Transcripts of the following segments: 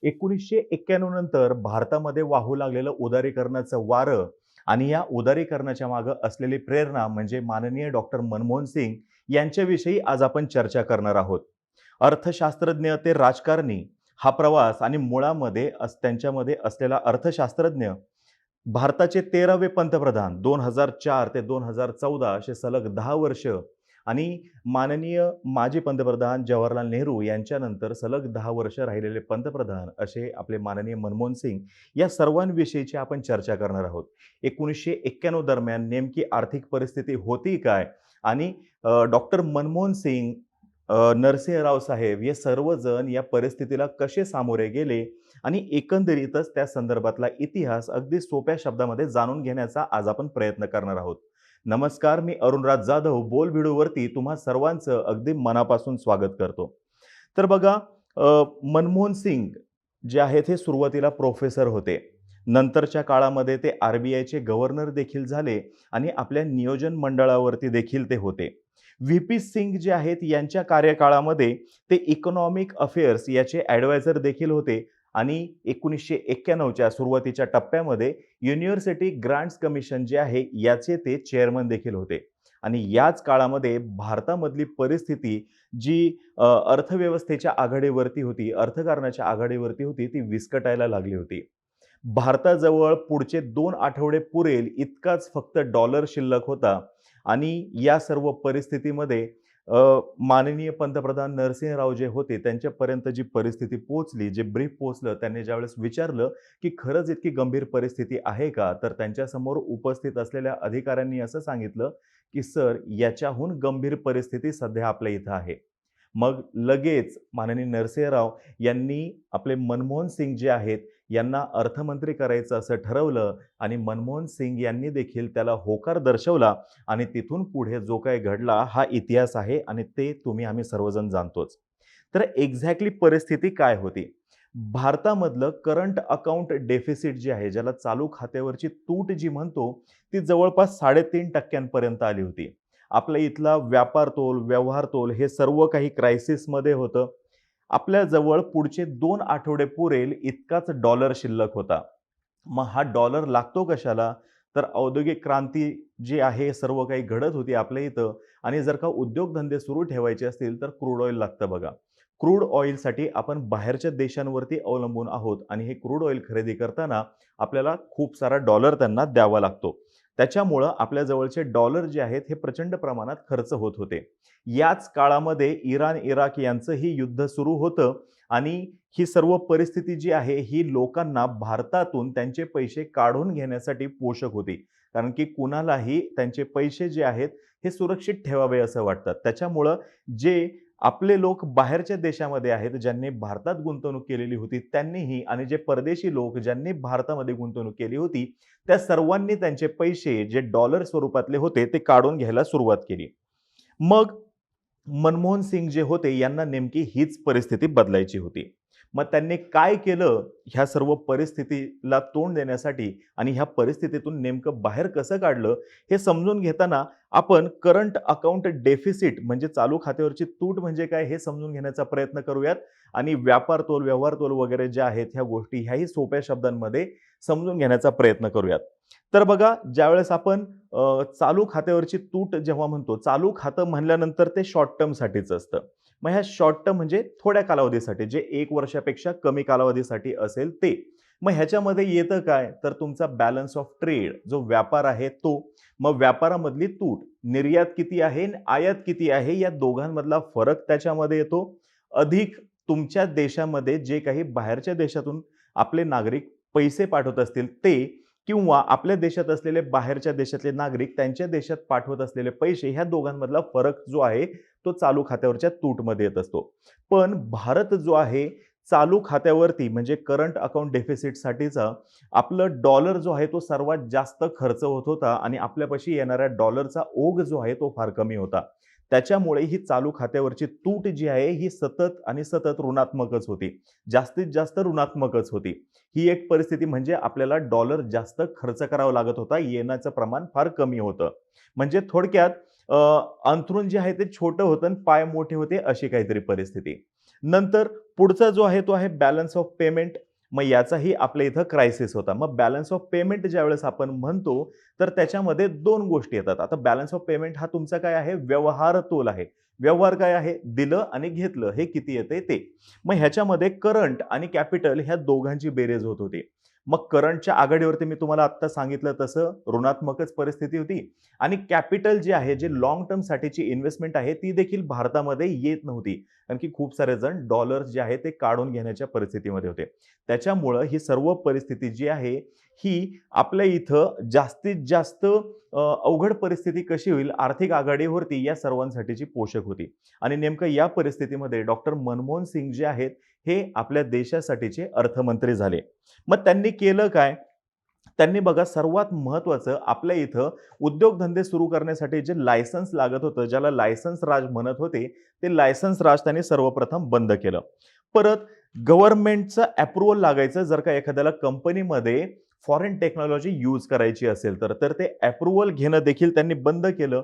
1991 नंतर भारतामध्ये वाहू लागलेलं उदारीकरणाचं वारं आणि या उदारीकरणाच्या मागे असलेली प्रेरणा म्हणजे माननीय डॉक्टर मनमोहन सिंग यांच्याविषयी आज आपण चर्चा करणार आहोत. अर्थशास्त्रज्ञ ते राजकारणी हा प्रवास आणि मुळामध्ये त्यांच्यामध्ये असलेला अर्थशास्त्रज्ञ भारताचे 13वे पंतप्रधान 2004 ते 2014 असे सलग 10 वर्ष आणि माननीय माजी पंतप्रधान जवाहरलाल नेहरू यांच्यानंतर सलग 10 वर्ष राहिलेले पंतप्रधान असे आपले माननीय मनमोहन सिंग या सर्वांविषयीची आपण चर्चा करणार आहोत. 1991 दरम्यान नेमकी आर्थिक परिस्थिती होती काय आणि डॉक्टर मनमोहन सिंग, नरसिंह राव साहेब हे सर्वजण या परिस्थितीला कसे सामोरे गेले आणि एकंदरीतच त्या संदर्भातला इतिहास अगदी सोप्या शब्दामध्ये जाणून घेण्याचा आज आपण प्रयत्न करणार आहोत. नमस्कार, मी अरुणराज जाधव बोलबिडूवरती तुम्हा सर्वांचं अगदी मनापासून स्वागत करतो. तर बघा, मनमोहन सिंग जे आहेत हे सुरुवातीला प्रोफेसर होते. नंतरच्या काळामध्ये ते RBIचे गव्हर्नर देखील झाले आणि आपल्या नियोजन मंडळावरती देखील ते होते. व्ही सिंग जे आहेत यांच्या कार्यकाळामध्ये ते इकॉनॉमिक अफेअर्स याचे ॲडवायझर देखील होते आणि 1991च्या सुरुवातीच्या टप्प्यामध्ये युनिव्हर्सिटी ग्रांट्स कमिशन जे आहे याचे ते चेअरमन देखील होते. आणि याच काळामध्ये भारतामधली परिस्थिती जी अर्थव्यवस्थेच्या आघाडीवरती होती, अर्थकारणाच्या आघाडीवरती होती, ती विस्कटायला लागली होती. भारताजवळ पुढचे 2 आठवडे पुरेल इतकाच फक्त डॉलर शिल्लक होता आणि या सर्व परिस्थितीमध्ये माननीय पंतप्रधान नरसिंहराव जे होते त्यांच्यापर्यंत जी परिस्थिती पोहोचली, जे ब्रीफ पोहोचलं, त्यांनी ज्यावेळेस विचारलं की खरंच इतकी गंभीर परिस्थिती आहे का? तर त्यांच्यासमोर उपस्थित असलेल्या अधिकाऱ्यांनी असं सांगितलं की सर, याच्याहून गंभीर परिस्थिती सध्या आपल्या इथं आहे. मग लगेच माननीय नरसिंहराव यांनी आपले मनमोहन सिंग जे आहेत यांना अर्थमंत्री करायचं असं ठरवलं आणि मनमोहन सिंग यांनी देखील त्याला होकार दर्शवला आणि तिथून पुढे जो काही घडला हा इतिहास आहे आणि ते तुम्ही आम्ही सर्वजण जाणतोच. तर एक्झॅक्टली परिस्थिती काय होती? भारतामधलं करंट अकाउंट डेफिसिट जे आहे, ज्याला चालू खात्यावरची तूट जी म्हणतो, ती जवळपास 3.5% पर्यंत आली होती. आपल्या इथला व्यापार तोल, व्यवहार तोल हे सर्व काही क्रायसिसमध्ये होतं. आपल्या जवळ पुढचे 2 आठवडे पुरेल इतकाच डॉलर शिल्लक होता. मग हा डॉलर लागतो कशाला? तर औद्योगिक क्रांती जी आहे सर्व काही घडत होती आपल्या इथं आणि जर का उद्योगधंदे सुरू ठेवायचे असतील तर क्रूड ऑइल लागतं बघा. क्रूड ऑइलसाठी आपण बाहेरच्या देशांवरती अवलंबून आहोत आणि हे क्रूड ऑइल खरेदी करताना आपल्याला खूप सारा डॉलर त्यांना द्यावा लागतो. त्याच्यामुळं आपल्या जवळचे डॉलर जे आहेत हे प्रचंड प्रमाणात खर्च होत होते. याच काळामध्ये इराण इराक यांचंही युद्ध सुरू होतं आणि ही सर्व परिस्थिती जी आहे ही लोकांना भारतातून त्यांचे पैसे काढून घेण्यासाठी पोषक होती. कारण की कुणालाही त्यांचे पैसे जे आहेत हे सुरक्षित ठेवावे असं वाटतं. त्याच्यामुळं जे आपले लोक बाहेरच्या देशामध्ये आहेत, ज्यांनी भारतात गुंतवणूक केलेली होती त्यांनीही आणि जे परदेशी लोक ज्यांनी भारतामध्ये गुंतवणूक केली होती, त्या सर्वांनी त्यांचे पैसे जे डॉलर स्वरूपातले होते ते काढून घ्यायला सुरुवात केली. मग मनमोहन सिंग जे होते यांना नेमकी हीच परिस्थिती बदलायची होती. मग त्यांनी काय केलं ह्या सर्व परिस्थितीला तोंड देण्यासाठी आणि ह्या परिस्थितीतून नेमकं बाहेर कसं काढलं हे समजून घेताना आपण करंट अकाउंट डेफिसिट म्हणजे चालू खात्यावरची तूट म्हणजे काय हे समजून घेण्याचा प्रयत्न करूयात आणि व्यापार तोल, व्यवहार तोल वगैरे ज्या आहेत ह्या गोष्टी ह्याही सोप्या शब्दांमध्ये समजून घेण्याचा प्रयत्न करूयात. तर बघा, ज्यावेळेस आपण चालू खात्यावरची तूट जेव्हा म्हणतो, चालू खातं म्हणल्यानंतर ते शॉर्ट टर्मसाठीच असतं. मग ह्या शॉर्ट टर्म म्हणजे थोड्या कालावधीसाठी, जे 1 वर्षापेक्षा कमी कालावधीसाठी असेल ते. मग ह्याच्यामध्ये येतं काय? तर तुमचा बॅलन्स ऑफ ट्रेड जो व्यापार आहे तो. मग व्यापारामधली तूट, निर्यात किती आहे आणि आयात किती आहे या दोघांमधला फरक त्याच्यामध्ये येतो. अधिक तुमच्या देशामध्ये जे काही बाहेरच्या देशातून आपले नागरिक पैसे पाठवत असतील ते किंवा आपल्या देशात असलेले बाहेरच्या देशातले नागरिक त्यांच्या देशात पाठवत असलेले पैसे ह्या दोघांमधला फरक जो आहे तो चालू खात्यावरच्या तूटमध्ये येत असतो. पण भारत जो आहे चालू खात्यावरती म्हणजे करंट अकाउंट डेफिसिटसाठीचा आपलं डॉलर जो आहे तो सर्वात जास्त खर्च होत होता आणि आपल्यापाशी येणाऱ्या डॉलरचा ओघ जो आहे तो फार कमी होता. त्याच्यामुळे ही चालू खात्यावरची तूट जी आहे ही सतत आणि सतत ऋणात्मकच होती. जास्तीत जास्त ऋणात्मकच होती. ही एक परिस्थिती म्हणजे आपल्याला डॉलर जास्त खर्च करावा लागत होता, येण्याचं प्रमाण फार कमी होतं. म्हणजे थोडक्यात अंथरूण जे आहे ते छोटं होतं आणि पाय मोठे होते अशी काहीतरी परिस्थिती. नंतर पुढचा जो आहे तो आहे बॅलन्स ऑफ पेमेंट. मग याचाही आपल्या इथं क्रायसिस होता. मग बॅलन्स ऑफ पेमेंट ज्यावेळेस आपण म्हणतो, तर त्याच्यामध्ये 2 गोष्टी येतात. आता बॅलन्स ऑफ पेमेंट हा तुमचा काय आहे? व्यवहार तोल आहे. व्यवहार काय आहे? दिलं आणि घेतलं हे किती येतंय ते. मग ह्याच्यामध्ये करंट आणि कॅपिटल ह्या दोघांची बेरीज होत होती. मग करंटच्या आघाडीवरती मी तुम्हाला आत्ता सांगितलं तसं ऋणात्मकच परिस्थिती होती आणि कॅपिटल जे आहे, जे लाँग टर्मसाठीची इन्व्हेस्टमेंट आहे, ती देखील भारतामध्ये येत नव्हती. कारण की खूप सारे जण डॉलर्स जे आहे ते काढून घेण्याच्या परिस्थितीमध्ये होते. त्याच्यामुळं ही सर्व परिस्थिती जी आहे, ही आपल्या इथं जास्तीत जास्त अवघड परिस्थिती कशी होईल, आर्थिक आघाडीवरती या सर्वांसाठीची पोषक होती. आणि नेमकं या परिस्थितीमध्ये डॉक्टर मनमोहन सिंग जे आहेत, हे आपल्या देशासाठीचे अर्थमंत्री झाले. मग त्यांनी केलं काय? त्यांनी बघा सर्वात महत्त्वाचं आपल्या इथं उद्योगधंदे सुरू करण्यासाठी जे लायसन्स लागत होतं, ज्याला लायसन्स राज म्हणत होते, ते लायसन्स राज त्यांनी सर्वप्रथम बंद केलं. परत गव्हर्नमेंटचं अप्रूव्हल लागायचं जर का एखाद्याला कंपनीमध्ये फॉरेन टेक्नॉलॉजी यूज करायची असेल तर ते अप्रूव्हल घेणं देखील त्यांनी बंद केलं.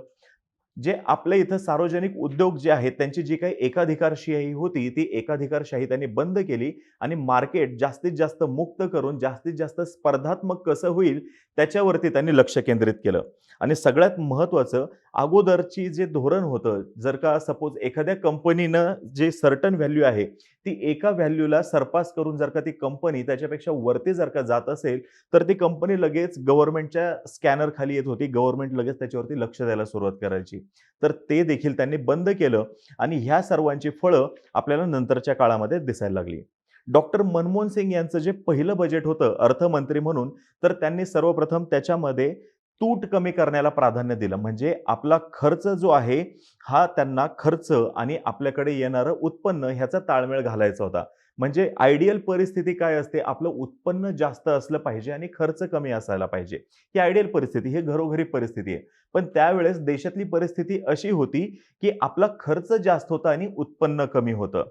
जे आपल्या इथं सार्वजनिक उद्योग जे आहेत त्यांची जी काही एकाधिकारशाही होती ती एकाधिकारशाही त्यांनी बंद केली आणि मार्केट जास्तीत जास्त मुक्त करून जास्तीत जास्त स्पर्धात्मक कसं होईल त्याच्यावरती त्यांनी लक्ष केंद्रित केलं. आणि सगळ्यात महत्त्वाचं अगोदरची जे धोरण होतं, जर का सपोज एखाद्या कंपनीनं जे सर्टन व्हॅल्यू आहे ती एका व्हॅल्यूला सरपास करून जर का ती कंपनी त्याच्यापेक्षा वरती जर का जात असेल तर ती कंपनी लगेच गव्हर्नमेंटच्या स्कॅनर खाली येत होती. गव्हर्नमेंट लगेच त्याच्यावरती लक्ष द्यायला सुरुवात करायची. तर ते देखील त्यांनी बंद केलं आणि ह्या सर्वांची फळं आपल्याला नंतरच्या काळामध्ये दिसायला लागली. डॉक्टर मनमोहन सिंग यांचं जे पहिलं बजेट होतं अर्थमंत्री म्हणून, तर त्यांनी सर्वप्रथम त्याच्यामध्ये तूट कमी करण्याला प्राधान्य दिलं. म्हणजे आपला खर्च जो आहे, हा त्यांना खर्च आणि आपल्याकडे येणारं उत्पन्न ह्याचा ताळमेळ घालायचा होता. म्हणजे आयडियल परिस्थिती काय असते? आपलं उत्पन्न जास्त असलं पाहिजे आणि खर्च कमी असायला पाहिजे. ही आयडियल परिस्थिती, ही घरोघरी परिस्थिती आहे. पण त्यावेळेस देशातली परिस्थिती अशी होती, की आपला खर्च जास्त होता आणि उत्पन्न कमी होतं.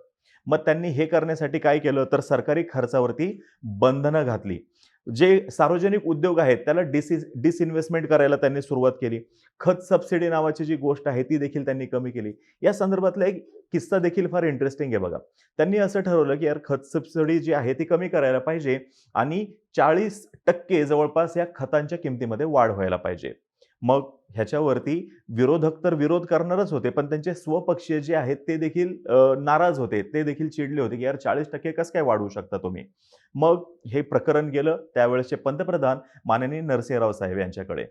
मग त्यांनी हे करण्यासाठी काय केलं, तर सरकारी खर्चावरती बंधनं घातली. जे सार्वजनिक उद्योग आहेत त्याला डिसइन्व्हेस्टमेंट करायला त्यांनी सुरुवात केली. खत सबसिडी नावाची जी गोष्ट आहे ती देखील त्यांनी कमी केली. या संदर्भातला एक किस्सा देखील फार इंटरेस्टिंग आहे बघा. त्यांनी असं ठरवलं, की यार खत सबसिडी जी आहे ती कमी करायला पाहिजे आणि 40% जवळपास या खतांच्या किमतीमध्ये वाढ व्हायला पाहिजे. मग ह्याच्यावरती विरोधक तर विरोध करणारच होते, पण त्यांचे स्वपक्षीय जे आहेत ते देखील नाराज होते. ते देखील चिडले होते, की यार 40% कसं काय वाढवू शकता तुम्ही? मग हे प्रकरण गेलं त्यावेळेसचे पंतप्रधान माननीय नरसिंहराव साहेब यांच्याकडे.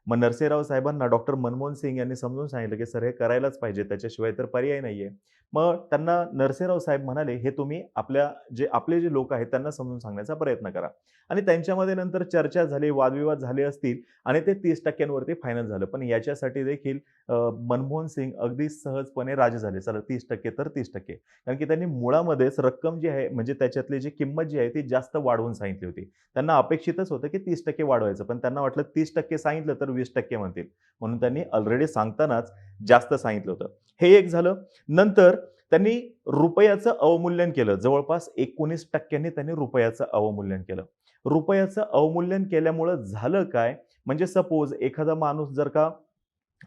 मग नरसिंहराव साहेबांना डॉक्टर मनमोहन सिंग यांनी समजून सांगितलं, की "सर हे करायलाच पाहिजे, त्याच्याशिवाय तर पर्याय नाहीये." मग त्यांना नरसिंहराव साहेब म्हणाले, "हे तुम्ही आपले जे लोक आहेत त्यांना समजून सांगण्याचा प्रयत्न करा." आणि त्यांच्यामध्ये नंतर चर्चा झाली, वादविवाद झाले असतील आणि ते 30% वरती फायनल झालं. पण याच्यासाठी देखील मनमोहन सिंग अगदी सहजपणे राजी झाले. चला 30% तर 30%. कारण की त्यांनी मुळामध्येच रक्कम जी आहे म्हणजे त्याच्यातली जी किंमत जी आहे ती जास्त वाढवून सांगितली होती. त्यांना अपेक्षितच होतं की 30% वाढवायचं. पण त्यांना वाटलं 30% सांगितलं तर 20% म्हणतील. म्हणून त्यांनी ऑलरेडी सांगतानाच जास्त सांगितलं होतं. हे एक झालं. नंतर त्यांनी रुपयाचं अवमूल्यन केलं. जवळपास 19% त्यांनी रुपयाचं अवमूल्यन केलं. रुपयाचं अवमूल्यन केल्यामुळं झालं काय? म्हणजे सपोज एखादा माणूस जर का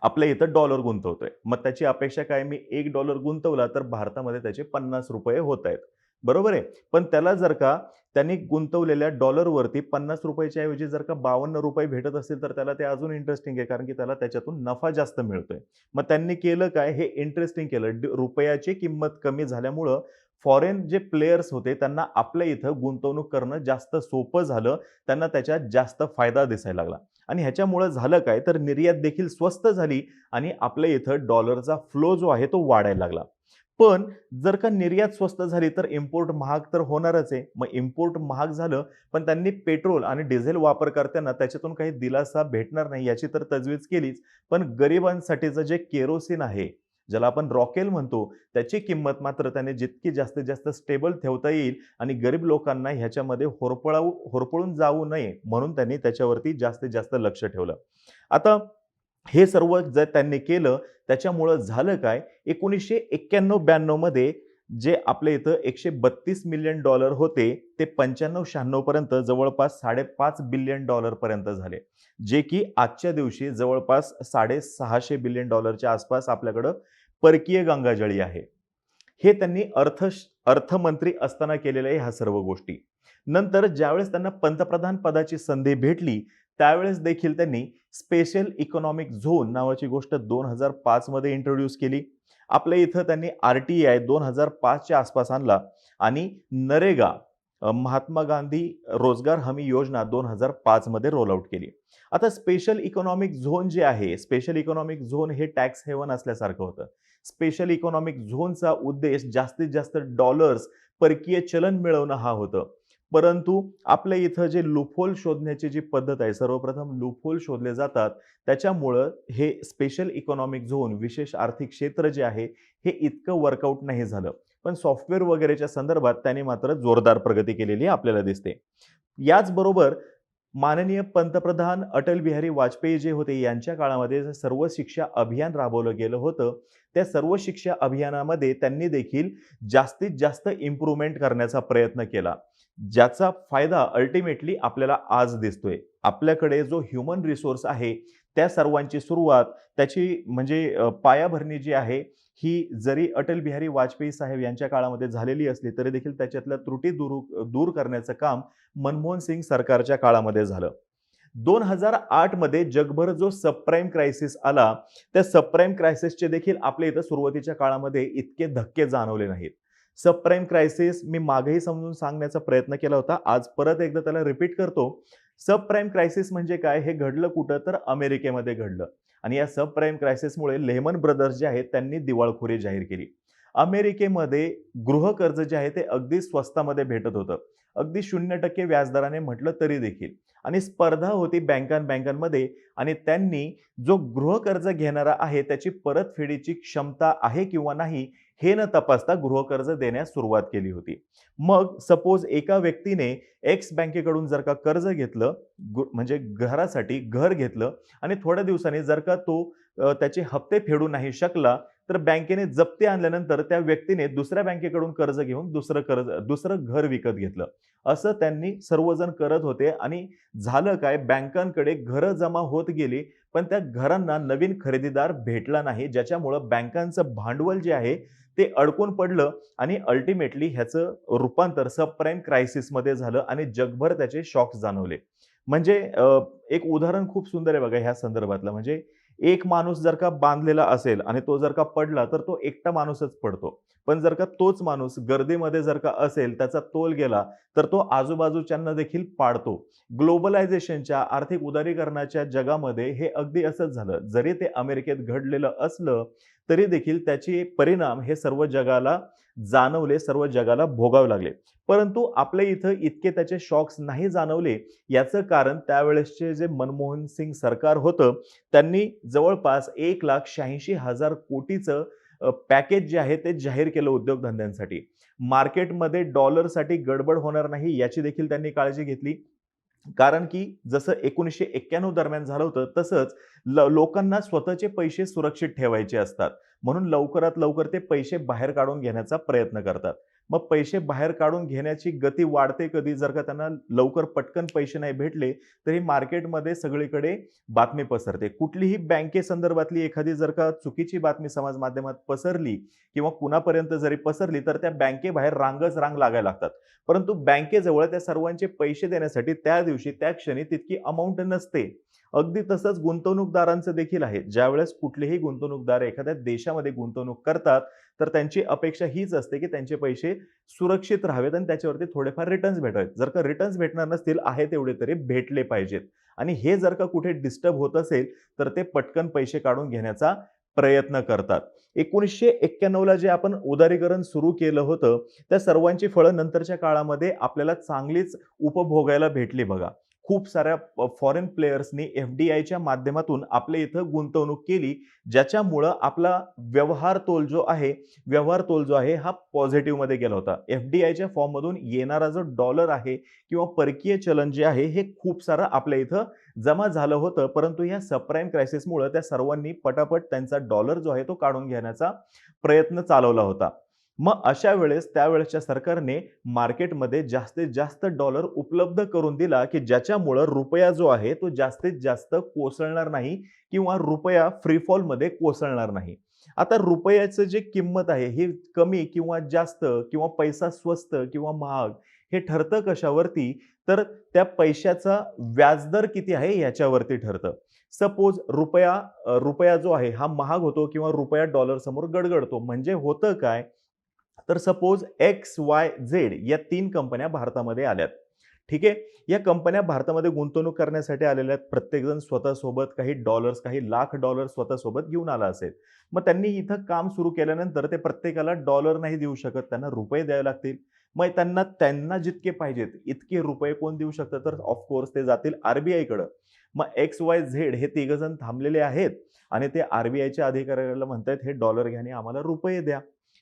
आपल्या इथं डॉलर गुंतवतोय. मग त्याची अपेक्षा काय? मी $1 गुंतवला तर भारतामध्ये त्याचे ₹50 होतायत. बरोबर आहे. पण त्याला जर का त्यांनी गुंतवलेल्या डॉलरवरती ₹50 च्या ऐवजी जर का ₹52 भेटत असेल, तर त्याला ते अजून इंटरेस्टिंग आहे. कारण की त्याला त्याच्यातून नफा जास्त मिळतोय. मग त्यांनी केलं काय? हे इंटरेस्टिंग केलं. रुपयाची किंमत कमी झाल्यामुळं फॉरेन जे प्लेयर्स होते, त्यांना आपल्या इथं गुंतवणूक करणं जास्त सोपं झालं. त्यांना त्याच्यात जास्त फायदा दिसायला लागला. आणि ह्याच्यामुळं झालं काय? तर निर्यात देखील स्वस्त झाली आणि आपल्या इथं डॉलरचा फ्लो जो आहे तो वाढायला लागला. पण जर का निर्यात स्वस्त झाली तर इम्पोर्ट महाग तर होणारच आहे. मग इम्पोर्ट महाग झालं, पण त्यांनी पेट्रोल आणि डिझेल वापरकर्त्यांना त्याच्यातून काही दिलासा भेटणार नाही याची तर तजवीज केलीच. पण गरिबांसाठीचं जे केरोसिन आहे, ज्याला आपण रॉकेल म्हणतो, त्याची किंमत मात्र त्याने जितकी जास्तीत जास्त स्टेबल ठेवता येईल आणि गरीब लोकांना ह्याच्यामध्ये होरपळून जाऊ नये म्हणून त्यांनी त्याच्यावरती जास्तीत जास्त लक्ष ठेवलं. आता हे सर्व जर त्यांनी केलं त्याच्यामुळं झालं काय? 1991-92 मध्ये जे आपल्या इथं $132 मिलियन होते, ते 95-96 पर्यंत जवळपास $5.5 बिलियन पर्यंत झाले. जे की आजच्या दिवशी जवळपास $650 बिलियन आसपास आपल्याकडं परकीय गंगाजळी आहे. हे त्यांनी अर्थमंत्री असताना केलेल्या ह्या सर्व गोष्टी. नंतर ज्यावेळेस त्यांना पंतप्रधान पदाची संधी भेटली, त्यावेळेस देखील त्यांनी स्पेशल इकॉनॉमिक झोन नावाची गोष्ट 2005 मध्ये इंट्रोड्यूस केली. आपल्या इथं त्यांनी आर-टी-आय 2005 च्या आसपास आणला आणि नरेगा महात्मा गांधी रोजगार हमी योजना 2005 मध्ये रोल आउट केली. आता स्पेशल इकॉनॉमिक झोन जे आहे, स्पेशल इकॉनॉमिक झोन हे टॅक्स हेवन असल्यासारखं होतं. स्पेशल इकॉनॉमिक झोनचा उद्देश जास्तीत जास्त डॉलर्स, परकीय चलन मिळवणं हा होतं. परंतु आपल्या इथं जे लूपहोल शोधण्याची जी पद्धत आहे, सर्वप्रथम लूपहोल शोधले जातात. त्याच्यामुळं हे स्पेशल इकॉनॉमिक झोन, विशेष आर्थिक क्षेत्र जे आहे, हे इतकं वर्कआउट नाही झालं. पण सॉफ्टवेअर वगैरेच्या संदर्भात त्याने मात्र जोरदार प्रगती केलेली आपल्याला दिसते. याचबरोबर माननीय पंतप्रधान अटल बिहारी वाजपेयी जे होते, यांच्या काळामध्ये जे सर्व शिक्षा अभियान राबवलं गेलं होतं, त्या सर्व शिक्षा अभियानामध्ये त्यांनी देखील जास्तीत जास्त इम्प्रूव्हमेंट करण्याचा प्रयत्न केला. ज्याचा फायदा अल्टिमेटली आपल्याला आज दिसतोय. आपल्याकडे जो ह्युमन रिसोर्स आहे, त्या सर्वांची सुरुवात त्याची म्हणजे पायाभरणी जी आहे, ही जरी अटल बिहारी वाजपेयी साहेब यांच्या काळामध्ये झालेली असली, तरी देखील त्याच्यातल्या त्रुटी दूर करण्याचं काम मनमोहन सिंग सरकारच्या काळामध्ये झालं. 2008 मध्ये जगभर जो सबप्राईम क्रायसिस आला, त्या सबप्राईम क्रायसिसचे देखील आपल्या इथं सुरुवातीच्या काळामध्ये इतके धक्के जाणवले नाहीत. सबप्राईम क्रायसिस मी मागेही समजून सांगण्याचा प्रयत्न केला होता. आज परत एकदा त्याला रिपीट करतो. सबप्राईम क्रायसिस म्हणजे काय? हे घडलं कुठं? तर अमेरिकेमध्ये घडलं. आणि या सबप्राईम क्रायसिसमुळे लेहमन ब्रदर्स जे आहेत, त्यांनी दिवाळखोरी जाहीर केली. अमेरिकेमध्ये गृहकर्ज जे आहे ते अगदी स्वस्तामध्ये भेटत होतं. अगदी 0% व्याजदराने म्हटलं तरी देखील. आणि स्पर्धा होती बँकांमध्ये आणि त्यांनी जो गृहकर्ज घेणारा आहे त्याची परतफेडीची क्षमता आहे किंवा नाही हे न तपासता गृहकर्ज देण्यास सुरुवात केली होती. मग सपोज एका व्यक्तीने एक्स बँकेकडून जर का कर्ज घेतलं, म्हणजे घरासाठी घर घेतलं आणि थोड्या दिवसांनी जर का तो त्याचे हप्ते फेडू नाही शकला, तर बँकेने जप्ती आणल्यानंतर त्या व्यक्तीने दुसऱ्या बँकेकडून कर्ज घेऊन दुसरं घर विकत घेतलं. असं त्यांनी सर्वजण करत होते आणि झालं काय? बँकांकडे घरं जमा होत गेली, पण त्या घरांना नवीन खरेदीदार भेटला नाही, ज्याच्यामुळं बँकांचं भांडवल जे आहे ते अडकून पडलं आणि अल्टिमेटली ह्याचं रूपांतर सबप्राईम क्रायसिसमध्ये झालं आणि जगभर त्याचे शॉक्स जाणवले. म्हणजे एक उदाहरण खूप सुंदर आहे बघा ह्या संदर्भातलं. म्हणजे एक माणूस जर का बांधलेला असेल आणि तो जर का पडला, तर तो एकटा माणूसच पडतो. पण जर का तोच माणूस गर्दीमध्ये जर का असेल, त्याचा तोल गेला, तर तो आजूबाजूच्यांना देखील पाडतो. ग्लोबलायझेशनच्या, आर्थिक उदारीकरणाच्या जगामध्ये हे अगदी असंच झालं. जरी ते अमेरिकेत घडलेलं असलं, तरी देखील त्याचे परिणाम हे सर्व जगाला जाणवले, सर्व जगाला भोगावे लागले. परंतु आपल्या इथं इतके त्याचे शॉक्स नाही जाणवले. याचं कारण त्यावेळेसचे जे मनमोहन सिंग सरकार होतं, त्यांनी जवळपास 1,86,000 कोटीचं पॅकेज जे आहे ते जाहीर केलं उद्योगधंद्यांसाठी. मार्केटमध्ये डॉलरसाठी गडबड होणार नाही याची देखील त्यांनी काळजी घेतली. कारण की जसं 1991 दरम्यान झालं होतं, तसंच लोकांना स्वतःचे पैसे सुरक्षित ठेवायचे असतात. म्हणून लवकरात लवकर ते पैसे बाहेर काढून घेण्याचा प्रयत्न करतात. मग पैसे बाहेर काढून घेण्याची गती वाढते कधी? जर का त्यांना लवकर पटकन पैसे नाही भेटले, तरी मार्केटमध्ये सगळीकडे बातमी पसरते. कुठलीही बँकेसंदर्भातली एखादी जर का चुकीची बातमी समाज माध्यमात पसरली किंवा कुणापर्यंत जरी पसरली, तर त्या बँकेबाहेर रांग लागायला लागतात. परंतु बँकेजवळ त्या सर्वांचे पैसे देण्यासाठी त्या दिवशी, त्या क्षणी तितकी अमाउंट नसते. अगदी तसंच गुंतवणूकदारांचं देखील आहे. ज्यावेळेस कुठलेही गुंतवणूकदार एखाद्या देशामध्ये गुंतवणूक करतात, तर त्यांची अपेक्षा हीच असते की त्यांचे पैसे सुरक्षित राहावेत आणि त्याच्यावरती थोडेफार रिटर्न्स भेटावेत. जर का रिटर्न्स भेटणार नसतील, आहे तेवढे तरी भेटले पाहिजेत. आणि हे जर का कुठे डिस्टर्ब होत असेल, तर ते पटकन पैसे काढून घेण्याचा प्रयत्न करतात. 1991 ला जे आपण उदारीकरण सुरू केलं होतं, त्या सर्वांची फळं नंतरच्या काळामध्ये आपल्याला चांगलीच उपभोगायला भेटली बघा. खूप साऱ्या फॉरेन प्लेयर्सनी एफ-डी-आयच्या माध्यमातून आपल्या इथं गुंतवणूक केली, ज्याच्यामुळं आपला व्यवहार तोल जो आहे हा पॉझिटिव्हमध्ये गेला होता. एफ-डी-आयच्या फॉर्ममधून येणारा जो डॉलर आहे किंवा परकीय चलन जे आहे, हे खूप सारं आपल्या इथं जमा झालं होतं. परंतु या सबप्राईम क्रायसिसमुळं त्या सर्वांनी पटापट त्यांचा डॉलर जो आहे तो काढून घेण्याचा प्रयत्न चालवला होता. मग अशा वेळेस त्यावेळेसच्या सरकारने मार्केटमध्ये जास्तीत जास्त डॉलर उपलब्ध करून दिला, की ज्याच्यामुळं रुपया जो आहे तो जास्तीत जास्त कोसळणार नाही किंवा रुपया फ्री फॉलमध्ये कोसळणार नाही. आता रुपयाचं जे किंमत आहे ही कमी किंवा जास्त किंवा पैसा स्वस्त किंवा महाग हे ठरतं कशावरती? तर त्या पैशाचा व्याजदर किती आहे याच्यावरती ठरतं. सपोज रुपया जो आहे हा महाग होतो किंवा रुपया डॉलर समोर गडगडतो. म्हणजे होतं काय? तर सपोज एक्स, वाय, झेड या 3 कंपन्या भारतामध्ये आल्यात. ठीक आहे. या कंपन्या भारतामध्ये गुंतवणूक करण्यासाठी आलेल्या आहेत. प्रत्येकजण स्वतःसोबत काही डॉलर्स, काही लाख डॉलर्स स्वतःसोबत घेऊन आला असेल. मग त्यांनी इथं काम सुरू केल्यानंतर ते प्रत्येकाला डॉलर नाही देऊ शकत. त्यांना रुपये द्यावे लागतील. मग त्यांना त्यांना जितके पाहिजेत इतके रुपये कोण देऊ शकतं? तर ऑफकोर्स ते जातील आर-बी-आयकडं. मग एक्स, वाय, झेड हे तिघंजण थांबलेले आहेत आणि ते आर-बी-आयच्या अधिकाऱ्याला म्हणतायत, "हे डॉलर घ्या आणि आम्हाला रुपये द्या."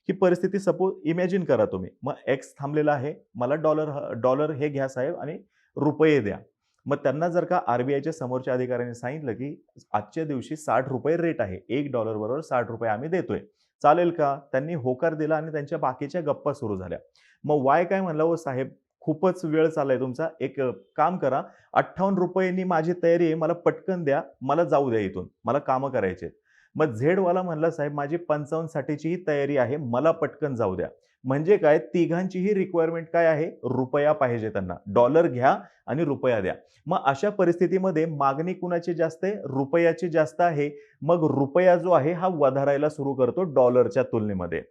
ही परिस्थिती सपोज इमॅजिन करा तुम्ही. मग एक्स थांबलेला आहे. मला डॉलर हे घ्या साहेब आणि रुपये द्या. मग त्यांना जर का आर-बी-आयच्या समोरच्या अधिकाऱ्याने सांगितलं, की आजच्या दिवशी ₹60 रेट आहे. $1 बरोबर ₹60 आम्ही देतोय. चालेल का? त्यांनी होकार दिला आणि त्यांच्या बाकीच्या गप्पा सुरू झाल्या. मग वाय काय म्हणला, "ओ साहेब, खूपच वेळ चाललाय तुमचा. एक काम करा, ₹58 नी माझी तयारी आहे. मला पटकन द्या. मला जाऊ द्या इथून. मला कामं करायची आहेत." मग झेडवाला म्हणला, "साहेब, माझी 55 साठीचीही तयारी आहे. मला पटकन जाऊ द्या." म्हणजे काय? तिघांचीही रिक्वायरमेंट काय आहे? रुपया पाहिजे त्यांना. डॉलर घ्या आणि रुपया द्या. मग अशा परिस्थितीमध्ये मागणी कुणाची जास्त आहे? रुपयाची जास्त आहे. मग रुपया जो आहे हा वधारायला सुरू करतो डॉलरच्या तुलनेमध्ये.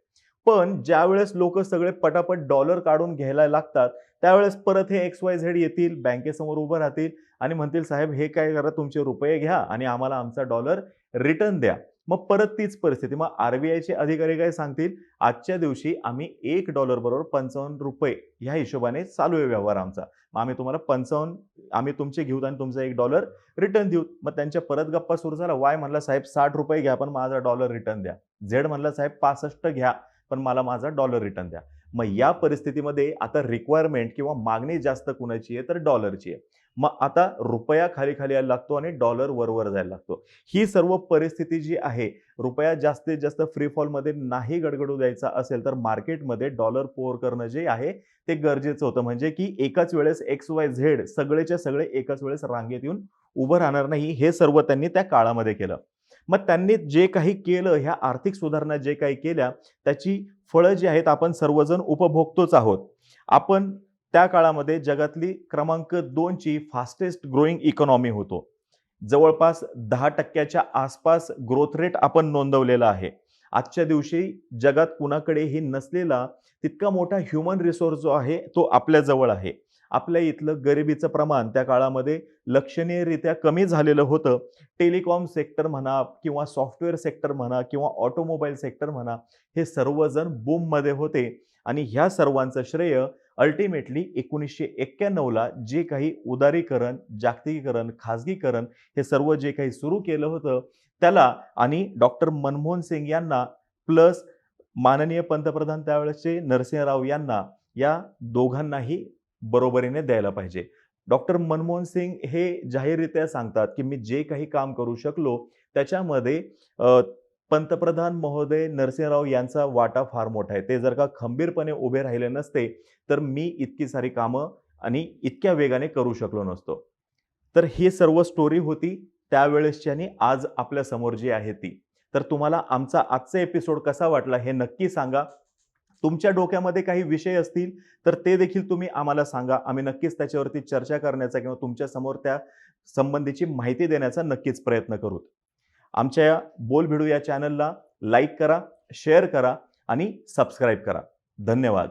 पण ज्यावेळेस लोकं सगळे पटापट डॉलर काढून घ्यायला लागतात, त्यावेळेस परत हे एक्स-वाय-झेड येतील, बँकेसमोर उभं राहतील आणि म्हणतील, "साहेब, हे काय करा, तुमचे रुपये घ्या आणि आम्हाला आमचा डॉलर रिटर्न द्या." मग परत तीच परिस्थिती. मग आर-बी-आयचे अधिकारी काय सांगतील, "आजच्या दिवशी आम्ही $1 बरोबर ₹55 ह्या हिशोबाने चालू आहे व्यवहार आमचा. मग आम्ही तुम्हाला 55 आम्ही तुमचे घेऊ आणि तुमचा $1 रिटर्न देऊ." मग त्यांच्या परत गप्पा सुरू झाल्या. वाय म्हणला, "साहेब, ₹60 घ्या, पण माझा डॉलर रिटर्न द्या." झेड म्हणला, "साहेब, 65 घ्या, पण मला माझा डॉलर रिटर्न द्या." मग या परिस्थितीमध्ये आता रिक्वायरमेंट किंवा मागणी जास्त कुणाची आहे? तर डॉलरची आहे. मग आता रुपया खाली-खाली यायला लागतो आणि डॉलर वर-वर जायला लागतो. ही सर्व परिस्थिती जी आहे, रुपया जास्तीत जास्त फ्री फॉलमध्ये नाही गडगडू द्यायचा असेल, तर मार्केटमध्ये डॉलर पोअर करणं जे आहे, ते गरजेचं होतं. म्हणजे की एकाच वेळेस एक्स, वाय, झेड सगळेच्या सगळे एकाच वेळेस रांगेत येऊन उभं राहणार नाही. हे सर्व त्यांनी त्या काळामध्ये केलं. मग त्यांनी जे काही केलं, ह्या आर्थिक सुधारणा जे काही केल्या, त्याची फळं जी आहेत आपण सर्वजण उपभोगतोच आहोत. आपण त्या काळामध्ये जगातली क्रमांक 2 ची फास्टेस्ट ग्रोइंग इकॉनॉमी होतो. जवळपास 10% आसपास ग्रोथ रेट आपण नोंदवलेला आहे. आजच्या दिवशी जगात कुणाकडेही नसलेला तितका मोठा ह्युमन रिसोर्स जो आहे, तो आपल्या जवळ आहे. आपल्या इथलं गरिबीचं प्रमाण त्या काळामध्ये लक्षणीयरित्या कमी झालेलं होतं. टेलिकॉम सेक्टर म्हणा किंवा सॉफ्टवेअर सेक्टर म्हणा किंवा ऑटोमोबाईल सेक्टर म्हणा, हे सर्वजण बूममध्ये होते आणि ह्या सर्वांचं श्रेय अल्टिमेटली 1991 ला जे काही उदारीकरण, जागतिकीकरण, खाजगीकरण हे सर्व जे काही सुरू केलं होतं, त्याला आणि डॉक्टर मनमोहन सिंग यांना प्लस माननीय पंतप्रधान त्यावेळेसचे नरसिंह राव यांना, या दोघांनाही बरोबरीने द्यायला पाहिजे. डॉक्टर मनमोहन सिंग हे जाहीररित्या सांगतात, की मी जे काही काम करू शकलो त्याच्यामध्ये पंतप्रधान महोदय नरसिंह राव यांचा वाटा फार मोठा आहे. ते जर का खंबीरपणे उभे राहिले नसते, तर मी इतकी सारी कामं आणि इतक्या वेगाने करू शकलो नसतो. तर ही सर्व स्टोरी होती त्यावेळेसची आणि आज आपल्या समोर जी आहे ती. तर तुम्हाला आमचा आजचा एपिसोड कसा वाटला हे नक्की सांगा. तुमच्या डोक्यामध्ये काही विषय असतील, तर ते देखील तुम्ही आम्हाला सांगा. आम्ही नक्कीच त्याच्यावरती चर्चा करण्याचा किंवा तुमच्या समोर त्या संबंधीची माहिती देण्याचा नक्कीच प्रयत्न करू. आमच्या या बोलभिडू या चॅनलला लाईक करा, शेअर करा आणि सबस्क्राईब करा. धन्यवाद.